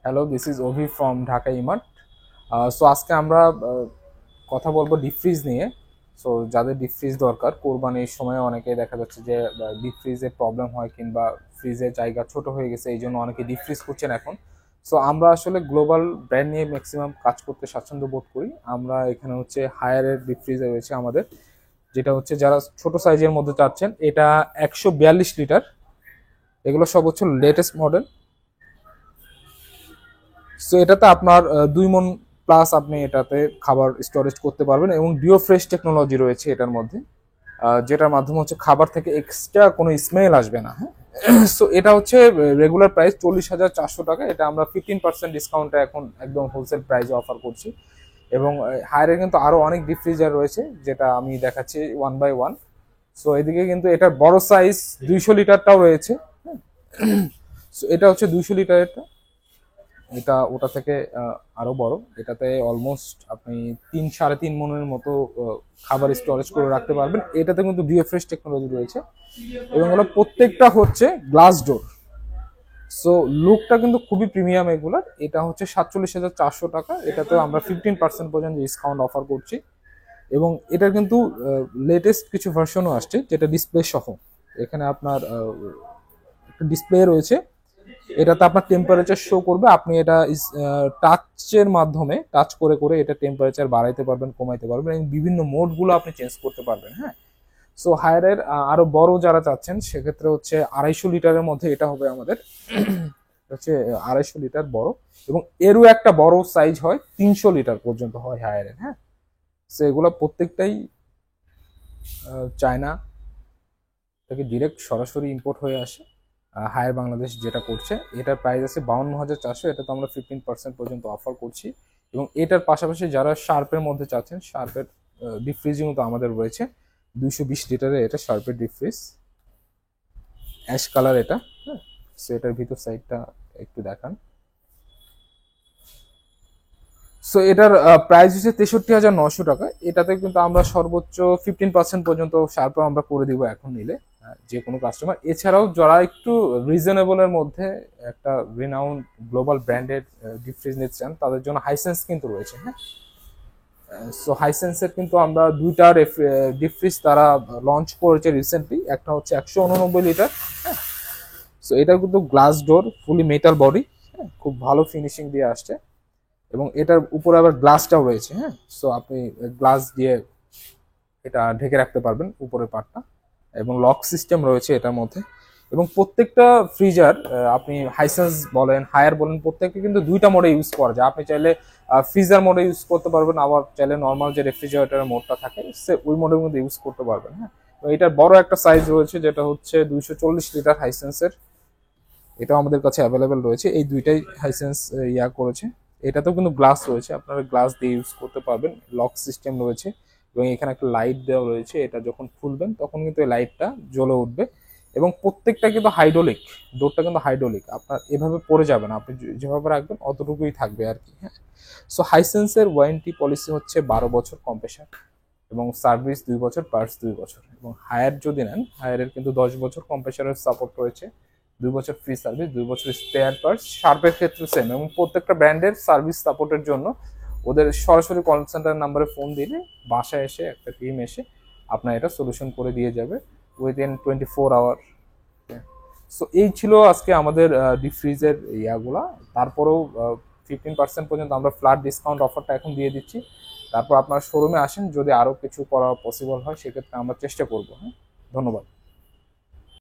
Hello, this is Abhi from Dhaka Emart. So আজকে আমরা কথা বলবো ডিপ ফ্রিজ নিয়ে। সো যাদের ডিপ ফ্রিজ দরকার, কোরবানির সময় অনেকে দেখা যাচ্ছে যে ডিপ ফ্রিজের প্রবলেম হয় কিংবা ফ্রিজের জায়গা ছোট হয়ে গেছে, এই জন্য অনেকে ডিপ ফ্রিজ করছেন এখন। সো আমরা আসলে গ্লোবাল ব্র্যান্ড নিয়ে ম্যাক্সিমাম কাজ করতে স্বাচ্ছন্দ্য বোধ করি। আমরা এখানে হচ্ছে হায়ারের ডিপ ফ্রিজে রয়েছে আমাদের, যেটা হচ্ছে যারা ছোট সাইজের মধ্যে চাচ্ছেন। এটা 142 লিটার, এগুলো সব হচ্ছে লেটেস্ট মডেল। সো এটাতে আপনার 2 মণ প্লাস আপনি এটাতে খাবার স্টোরেজ করতে পারবেন, এবং ডিও ফ্রেশ টেকনোলজি রয়েছে এটার মধ্যে, যেটার মাধ্যমে হচ্ছে খাবার থেকে এক্সট্রা কোনো স্মেল আসবে না। হ্যাঁ, সো এটা হচ্ছে রেগুলার প্রাইস 40,400 টাকা। এটা আমরা 15% ডিসকাউন্টে এখন একদম হোলসেল প্রাইসে অফার করছি। এবং হায়ারে কিন্তু আরো অনেক ডিপ ফ্রিজার রয়েছে, যেটা আমি দেখাচ্ছি ওয়ান বাই ওয়ান। সো এদিকে কিন্তু এটার বড় সাইজ 200 লিটারটাও রয়েছে। সো এটা হচ্ছে 200 লিটারেরটা, এটা ওটা থেকে আরো বড়। এটাতে অলমোস্ট আপনি 3-3.5 মণের মতো খাবার স্টোরেজ করে রাখতে পারবেন। এটাতে কিন্তু ডিএফ্রেশ টেকনোলজি রয়েছে, এবং হলো প্রত্যেকটা হচ্ছে গ্লাস ডোর। সো লুকটা কিন্তু খুবই প্রিমিয়াম এগুলার। এটা হচ্ছে 47,400 টাকা। এটাতে আমরা 15% পর্যন্ত ডিসকাউন্ট অফার করছি। এবং এটার কিন্তু লেটেস্ট কিছু ভার্সনও আসছে, যেটা ডিসপ্লে সহ। এখানে আপনার একটা ডিসপ্লে রয়েছে, এটাতে আপনার টেম্পারেচার শো করবে। আপনি এটা টাচের মাধ্যমে টাচ করে করে এটা টেম্পারেচার বাড়াইতে পারবেন, কমাইতে পারবেন, এবং বিভিন্ন মোডগুলো আপনি চেঞ্জ করতে পারবেন। হ্যাঁ, সো হায়ারের আরো বড় যারা চাচ্ছেন, সেক্ষেত্রে হচ্ছে 250 লিটারের মধ্যে এটা হবে আমাদের। হচ্ছে 250 লিটার বড়, এবং এরও একটা বড় সাইজ হয় 300 লিটার পর্যন্ত হয় হায়ারের। হ্যাঁ, সো এগুলো প্রত্যেকটাই চায়না থেকে ডিরেক্ট সরাসরি ইম্পোর্ট হয়ে আসে। হায়ার বাংলাদেশ যেটা করছে, এটার প্রাইস আছে 52,400। এটা তো আমরা 15% পর্যন্ত অফার করছি। এবং এটার পাশাপাশি যারা শার্পের মধ্যে চাচ্ছেন, শার্পের ডিপ ফ্রিজিং তো আমাদের রয়েছে 220 লিটারের। এটা শার্পের ডিপ ফ্রিজ, অ্যাশ কালার এটা। হ্যাঁ, সো এটার ভিতর সাইডটা একটু দেখান। সো এটার প্রাইস হচ্ছে 63,900 টাকা। এটাতে কিন্তু আমরা সর্বোচ্চ 15% পর্যন্ত শার্পও আমরা করে দিব এখন নিলে, যে কোনো কাস্টমার। এছাড়াও যারা একটু রিজনেবলের মধ্যে একটা renowned global branded deep fridge নিতে চান, তাদের জন্য হাইসেন্স কিন্তু রয়েছে। হ্যাঁ, সো হাইসেন্সের কিন্তু আমরা দুইটা ডিপ ফ্রিজ তারা লঞ্চ করেছে রিসেন্টলি। একটা হচ্ছে 189 লিটার। হ্যাঁ, সো এটা কিন্তু glass door, fully metal body. হ্যাঁ, খুব ভালো ফিনিশিং দিয়ে আসছে, এবং এটার উপরে আবার গ্লাসটাও রয়েছে। হ্যাঁ, সো আপনি গ্লাস দিয়ে এটা ঢেকে রাখতে পারবেন উপরের পার্টটা, এবং লক সিস্টেম রয়েছে এটার মধ্যে। এবং প্রত্যেকটা ফ্রিজার, আপনি হাইসেন্স বলেন, হায়ার বলেন, প্রত্যেকটা কিন্তু দুইটা মোডে ইউজ করা যায়। আপনি চাইলে ফ্রিজার মোডে ইউজ করতে পারবেন, আবার চাইলে নর্মাল যে রেফ্রিজারেটরের মোডটা থাকে সে ওই মোডের মধ্যে ইউজ করতে পারবেন। হ্যাঁ, এটার বড় একটা সাইজ রয়েছে, যেটা হচ্ছে 240 লিটার হাইসেন্সের। এটাও আমাদের কাছে অ্যাভেলেবেল রয়েছে। এই দুইটাই হাইসেন্স ইয়া করেছে। এটাতেও কিন্তু গ্লাস রয়েছে, আপনারা গ্লাস দিয়ে ইউজ করতে পারবেন। লক সিস্টেম রয়েছে, এবং এখানে একটা লাইট দেওয়া রয়েছে। এটা যখন খুলবেন তখন কিন্তু এই লাইটটা জ্বলে উঠবে। এবং প্রত্যেকটা কিন্তু হাইড্রোলিক, ডোরটা কিন্তু হাইড্রোলিক। আপনার এভাবে পড়ে যাবে না, আপনি যেভাবে রাখবেন অতটুকুই থাকবে আর কি। হ্যাঁ, সো হাইসেন্সের ওয়ারেন্টি পলিসি হচ্ছে 12 বছর কম্প্রেসার, এবং সার্ভিস 2 বছর, পার্টস 2 বছর। এবং হায়ার যদি নেন, হায়ারের কিন্তু 10 বছর কম্প্রেসারের সাপোর্ট রয়েছে, 2 বছর ফ্রি সার্ভিস, 2 বছর স্পেয়ার পার্টস। শার্পের ক্ষেত্রে সেম, এবং প্রত্যেকটা ব্র্যান্ডের সার্ভিস সাপোর্টের জন্য ওদের সরাসরি কল সেন্টার নাম্বারে ফোন দিলে বাসায় এসে একটা টিম এসে আপনার এটা সলিউশন করে দিয়ে যাবে উইদিন 24 আওয়ার। সো এই ছিল আজকে আমাদের ডিপ ফ্রিজের ইয়াগুলা। তারপরেও 15% পর্যন্ত আমরা ফ্ল্যাট ডিসকাউন্ট অফারটা এখন দিয়ে দিচ্ছি। তারপর আপনার শোরুমে আসেন, যদি আরও কিছু করা পসিবল হয় সেক্ষেত্রে আমরা চেষ্টা করবো। হ্যাঁ, ধন্যবাদ।